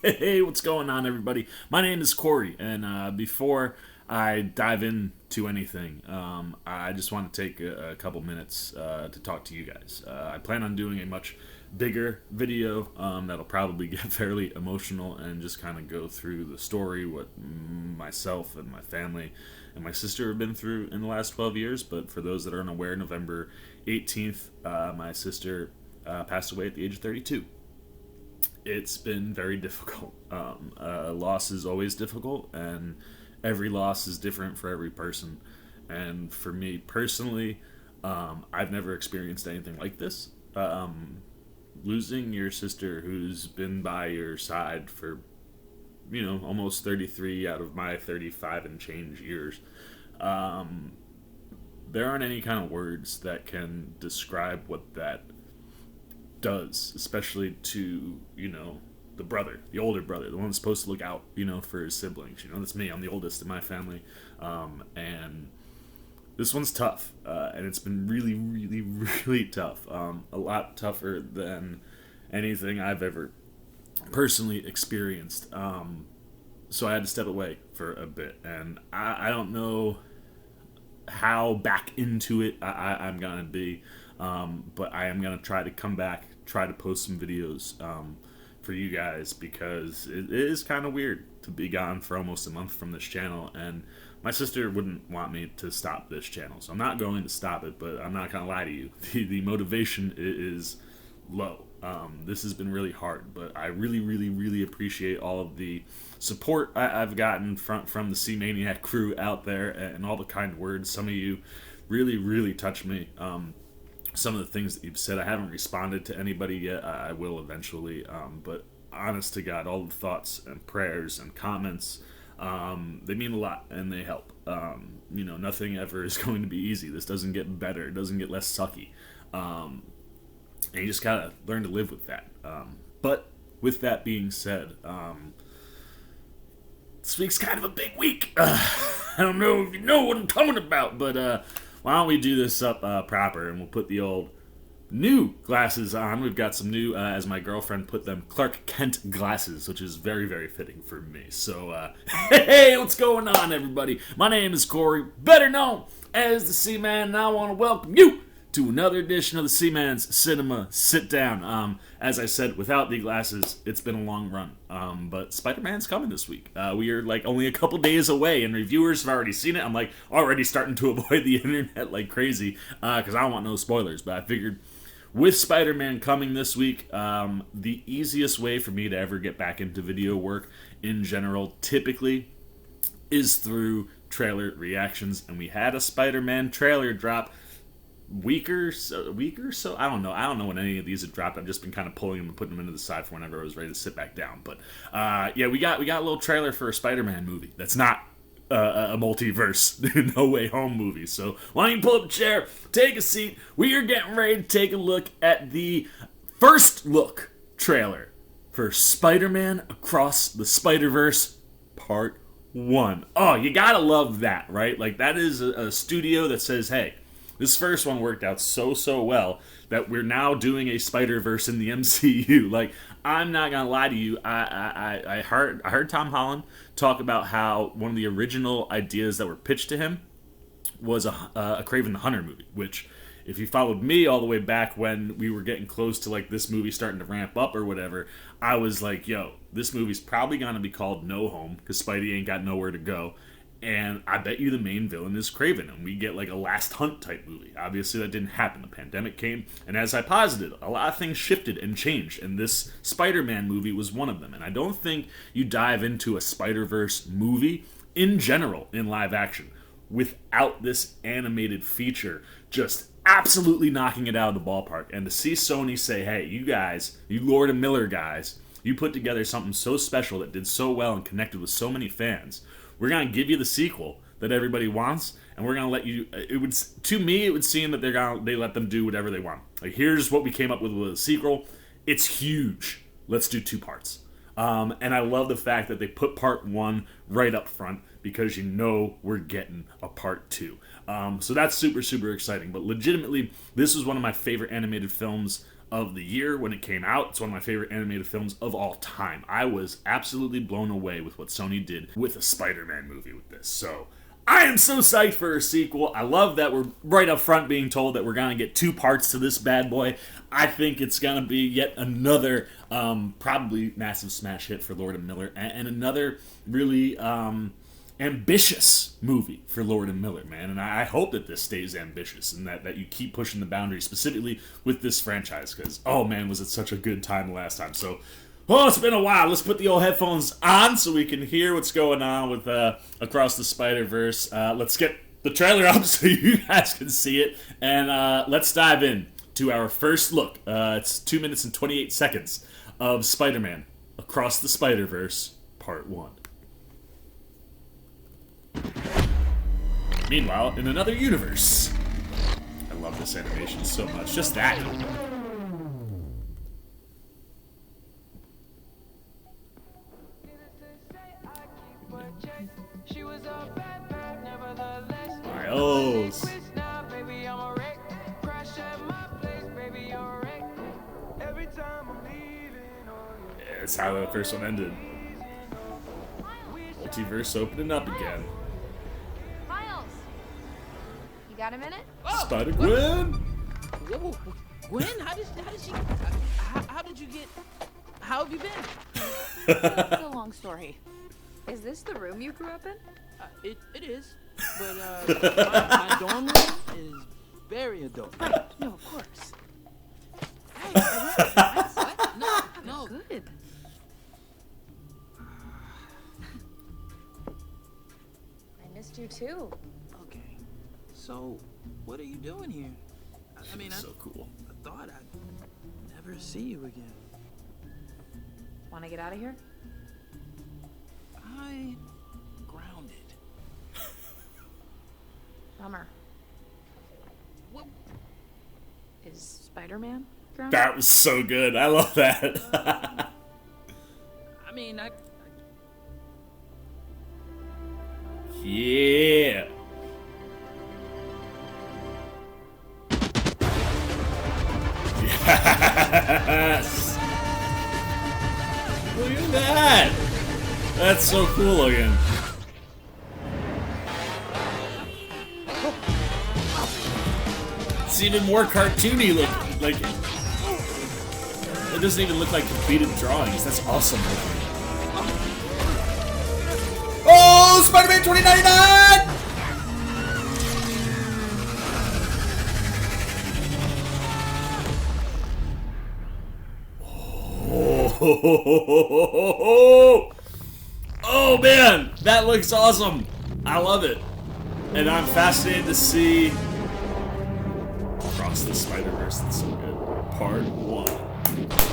Hey, what's going on, everybody? My name is Corey, and before I dive into anything, I just want to take a couple minutes to talk to you guys. I plan on doing a much bigger video that'll probably get fairly emotional and just kind of go through the story, what myself and my family and my sister have been through in the last 12 years. But for those that are unaware, November 18th, my sister passed away at the age of 32. It's been very difficult. Loss is always difficult, and every loss is different for every person. And for me personally, I've never experienced anything like this. Losing your sister, who's been by your side for almost 33 out of my 35 and change years. There aren't any kind of words that can describe what that does, especially to the brother, the older brother, the one that's supposed to look out for his siblings. That's me. I'm the oldest in my family, and this one's tough, and it's been really, really, really tough. A lot tougher than anything I've ever personally experienced. So I had to step away for a bit, and I don't know how back into it I'm gonna be, but I am gonna try to come back, try to post some videos for you guys, because it is kind of weird to be gone for almost a month from this channel, and my sister wouldn't want me to stop this channel, so I'm not going to stop it. But I'm not gonna lie to you, the motivation is low. This has been really hard, but I really, really, really appreciate all of the support I've gotten from the C Maniac crew out there, and all the kind words. Some of you really, really touched me. Some of the things that you've said, I haven't responded to anybody yet. I will eventually, but honest to God, all the thoughts and prayers and comments, they mean a lot and they help. Nothing ever is going to be easy. This doesn't get better. It doesn't get less sucky. And you just gotta learn to live with that. But with that being said, this week's kind of a big week. I don't know if you know what I'm talking about, but why don't we do this up proper, and we'll put the old new glasses on. We've got some new, as my girlfriend put them, Clark Kent glasses, which is very, very fitting for me. So, hey, what's going on, everybody? My name is Corey, better known as the C-Man, and I want to welcome you to another edition of the C-Man's Cinema Sit Down. As I said, without the glasses, it's been a long run. But Spider-Man's coming this week. We are like only a couple days away, and reviewers have already seen it. I'm like already starting to avoid the internet like crazy because I don't want no spoilers. But I figured with Spider-Man coming this week, the easiest way for me to ever get back into video work in general typically is through trailer reactions. And we had a Spider-Man trailer drop week or so. I don't know when any of these have dropped. I've just been kind of pulling them and putting them into the side for whenever I was ready to sit back down. But yeah, we got a little trailer for a Spider-Man movie that's not a multiverse No Way Home movie. So why don't you pull up a chair, take a seat. We are getting ready to take a look at the first look trailer for Spider-Man Across the Spider-Verse Part 1. Oh, you gotta love that, right? Like, that is a studio that says, hey, this first one worked out so well that we're now doing a Spider-Verse in the MCU. Like, I'm not gonna lie to you, I heard Tom Holland talk about how one of the original ideas that were pitched to him was a Kraven the Hunter movie, which, if you followed me all the way back when we were getting close to like this movie starting to ramp up or whatever, I was like, yo, this movie's probably gonna be called No Home because Spidey ain't got nowhere to go. And I bet you the main villain is Kraven, and we get like a Last Hunt type movie. Obviously, that didn't happen. The pandemic came, and as I posited, a lot of things shifted and changed, and this Spider-Man movie was one of them. And I don't think you dive into a Spider-Verse movie in general in live action without this animated feature just absolutely knocking it out of the ballpark. And to see Sony say, hey, you guys, you Lord and Miller guys, you put together something so special that did so well and connected with so many fans. We're going to give you the sequel that everybody wants, and we're going to let you... To me, it would seem that they let them do whatever they want. Like, here's what we came up with a sequel. It's huge. Let's do 2 parts. And I love the fact that they put part 1 right up front, because we're getting a part 2. So that's super, super exciting. But legitimately, this is one of my favorite animated films of the year when it came out. It's one of my favorite animated films of all time. I was absolutely blown away with what Sony did with a Spider-Man movie with this. So I am so psyched for a sequel. I love that we're right up front being told that we're going to get 2 parts to this bad boy. I think it's going to be yet another probably massive smash hit for Lord and Miller, and another really ambitious movie for Lord and Miller, man. And I hope that this stays ambitious and that you keep pushing the boundaries, specifically with this franchise, because, oh man, was it such a good time the last time. So, oh, it's been a while. Let's put the old headphones on so we can hear what's going on with Across the Spider-Verse. Let's get the trailer up so you guys can see it. And let's dive in to our first look. It's 2 minutes and 28 seconds of Spider-Man Across the Spider-Verse Part 1. Meanwhile, in another universe. I love this animation so much. Just that. Miles. That's how the first one ended. Multiverse opening up again. Miles, you got a minute? Spider-Gwen. Whoa, Gwen, how did she? How did you get? How have you been? It's a long story. Is this the room you grew up in? It is, but my dorm room is very adult. Right. No, of course. Hey, What? No. good. I missed you too. Okay, so what are you doing here? I mean, So cool. I thought I'd never see you again. Want to get out of here? Grounded. Bummer. What? Is Spider-Man grounded? That was so good. I love that. I mean, Yeah. Yes. Look at that. That's so cool looking. It's even more cartoony looking. Like, it doesn't even look like completed drawings. That's awesome looking. Oh, Spider-Man 2099! Oh man, that looks awesome. I love it. And I'm fascinated to see Across the Spider-Verse. That's so good. Part 1.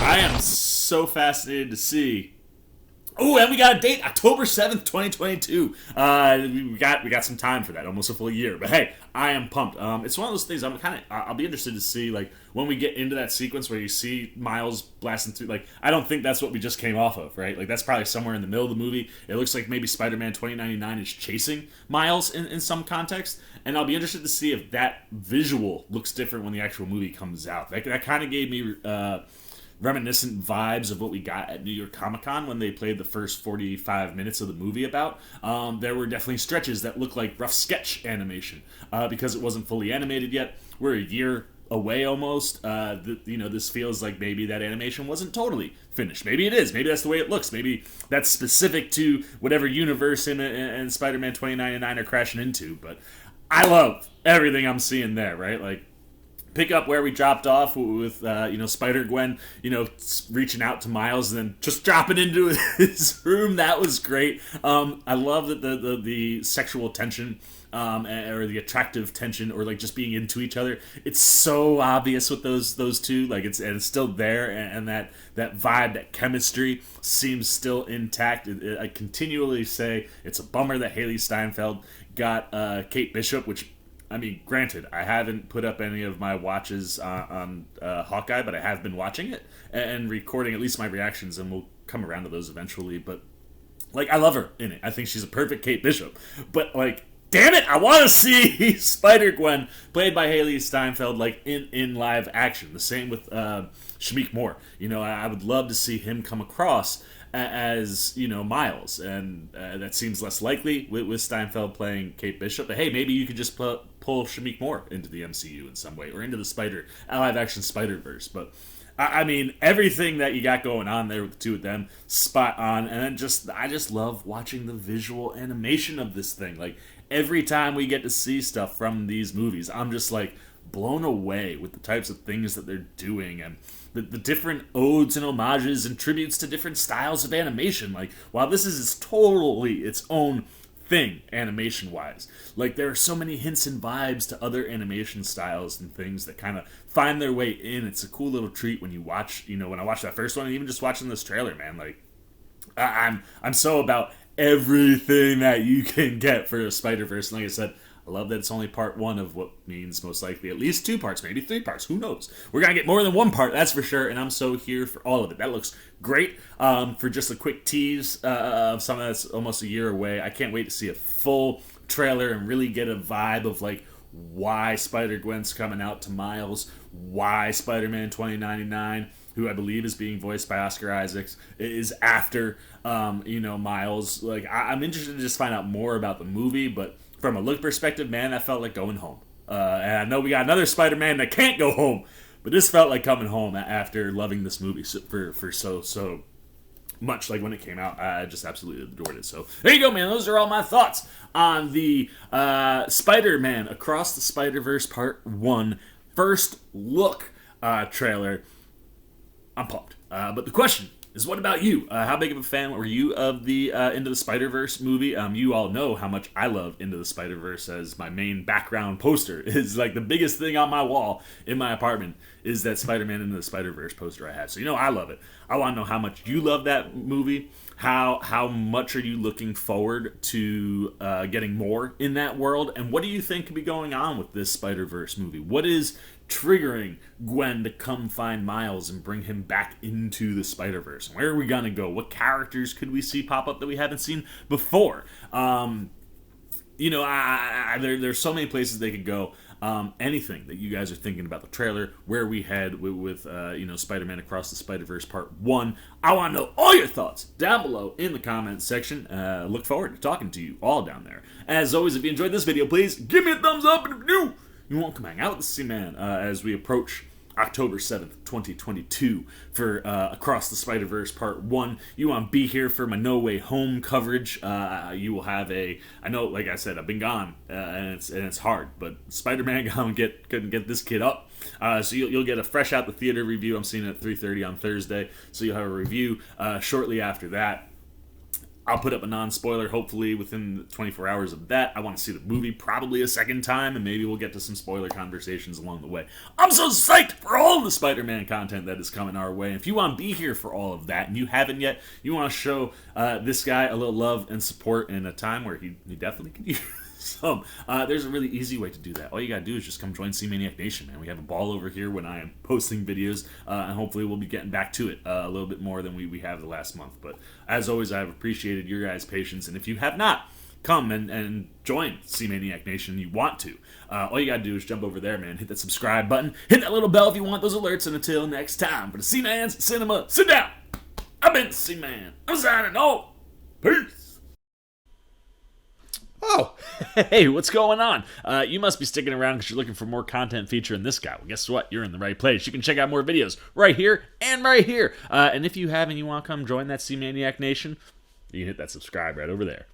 I am so fascinated to see. Oh, and we got a date, October 7th, 2022. We got some time for that, almost a full year. But hey, I am pumped. It's one of those things I'll be interested to see, like, when we get into that sequence where you see Miles blasting through, like, I don't think that's what we just came off of, right? Like, that's probably somewhere in the middle of the movie. It looks like maybe Spider-Man 2099 is chasing Miles in some context. And I'll be interested to see if that visual looks different when the actual movie comes out. That kind of gave me reminiscent vibes of what we got at New York Comic Con when they played the first 45 minutes of the movie about. There were definitely stretches that looked like rough sketch animation because it wasn't fully animated yet. We're a year away almost. This feels like maybe that animation wasn't totally finished. Maybe it is. Maybe that's the way it looks. Maybe that's specific to whatever universe and Spider-Man 2099 are crashing into. But I love everything I'm seeing there, right? Like, pick up where we dropped off with Spider-Gwen, reaching out to Miles and then just dropping into his room. That was great. I love that the sexual tension or the attractive tension, or like just being into each other. It's so obvious with those two. Like it's still there, and that vibe, that chemistry seems still intact. I continually say it's a bummer that Haley Steinfeld got Kate Bishop, which, I mean, granted, I haven't put up any of my watches on Hawkeye, but I have been watching it and recording at least my reactions, and we'll come around to those eventually. But, like, I love her in it. I think she's a perfect Kate Bishop. But, like, damn it, I want to see Spider-Gwen played by Haley Steinfeld like in live action. The same with Shameik Moore. You know, I would love to see him come across as, you know, Miles, and that seems less likely with Steinfeld playing Kate Bishop. But hey, maybe you could just pull Shameik Moore into the MCU in some way, or into the live action Spider-Verse. But I mean, everything that you got going on there with the two of them, spot on. And then I just love watching the visual animation of this thing. Like, every time we get to see stuff from these movies, I'm just like blown away with the types of things that they're doing, and the different odes and homages and tributes to different styles of animation. Like, while this is totally its own thing animation wise, like, there are so many hints and vibes to other animation styles and things that kind of find their way in. It's a cool little treat when you watch, you know, when I watched that first one, and even just watching this trailer, man. Like, I'm so about everything that you can get for a Spider-Verse. And like I said, I love that it's only part one of what means most likely at least 2 parts, maybe 3 parts. Who knows? We're going to get more than 1 part, that's for sure, and I'm so here for all of it. That looks great. For just a quick tease of something that's almost a year away, I can't wait to see a full trailer and really get a vibe of, like, why Spider-Gwen's coming out to Miles, why Spider-Man 2099, who I believe is being voiced by Oscar Isaacs, is after, you know, Miles. Like, I'm interested to just find out more about the movie, but from a look perspective, man, that felt like going home. And I know we got another Spider-Man that can't go home, but this felt like coming home after loving this movie for so much. Like, when it came out, I just absolutely adored it. So there you go, man. Those are all my thoughts on the Spider-Man Across the Spider-Verse Part 1 first look trailer. I'm pumped. But the question is, what about you? How big of a fan were you of the Into the Spider-Verse movie? You all know how much I love Into the Spider-Verse, as my main background poster is like the biggest thing on my wall in my apartment is that Spider-Man Into the Spider-Verse poster I have. So you know I love it. I want to know how much you love that movie. How much are you looking forward to getting more in that world? And what do you think could be going on with this Spider-Verse movie? What is triggering Gwen to come find Miles and bring him back into the Spider-Verse? Where are we gonna go? What characters could we see pop up that we haven't seen before? You know, there's so many places they could go. Anything that you guys are thinking about the trailer, where we head with you know, Spider-Man Across the Spider-Verse Part 1. I want to know all your thoughts down below in the comments section. Look forward to talking to you all down there. As always, if you enjoyed this video, please give me a thumbs up, and if you're new, you won't come hang out with the C-Man as we approach October 7th, 2022 for Across the Spider-Verse Part 1. You want to be here for my No Way Home coverage. You will have I know, like I said, I've been gone, and it's hard, but Spider-Man couldn't get this kid up. So you'll get a fresh out the theater review. I'm seeing it at 3:30 on Thursday, so you'll have a review shortly after that. I'll put up a non-spoiler, hopefully, within 24 hours of that. I want to see the movie probably a second time, and maybe we'll get to some spoiler conversations along the way. I'm so psyched for all the Spider-Man content that is coming our way. And if you want to be here for all of that, and you haven't yet, you want to show this guy a little love and support in a time where he definitely can use some. There's a really easy way to do that. All you gotta do is just come join C-Maniac Nation, man. We have a ball over here when I am posting videos, and hopefully we'll be getting back to it a little bit more than we have the last month. But as always, I've appreciated your guys' patience, and if you have not, come and join C-Maniac Nation. You want to. All you gotta do is jump over there, man. Hit that subscribe button. Hit that little bell if you want those alerts. And until next time, for the C-Man's Cinema, sit down. I've been C-Man. I'm signing off. Peace. Oh, hey, what's going on? You must be sticking around because you're looking for more content featuring this guy. Well, guess what? You're in the right place. You can check out more videos right here and right here. And if you have and you want to come join that C-Maniac Nation, you can hit that subscribe right over there.